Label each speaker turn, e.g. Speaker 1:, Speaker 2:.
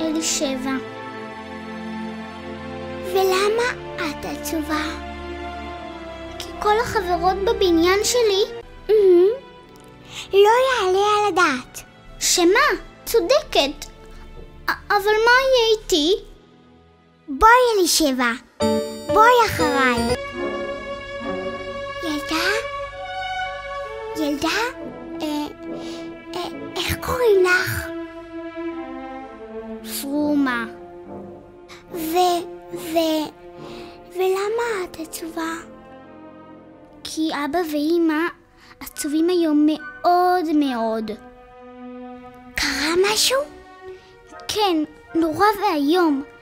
Speaker 1: אלישבע.
Speaker 2: ולמה את עצובה?
Speaker 1: כי כל החברות בבניין שלי...
Speaker 2: לא יעלה על הדעת.
Speaker 1: שמה? צודקת. אבל מה יהיה איתי?
Speaker 2: בואי אלישבע, בואי אחריי. ילדה? איך קוראים לך?
Speaker 1: פרומה.
Speaker 2: ולמה את עצובה?
Speaker 1: כי אבא ואמא עצובים היום מאוד מאוד.
Speaker 2: קרה משהו?
Speaker 1: כן, נורא והיום.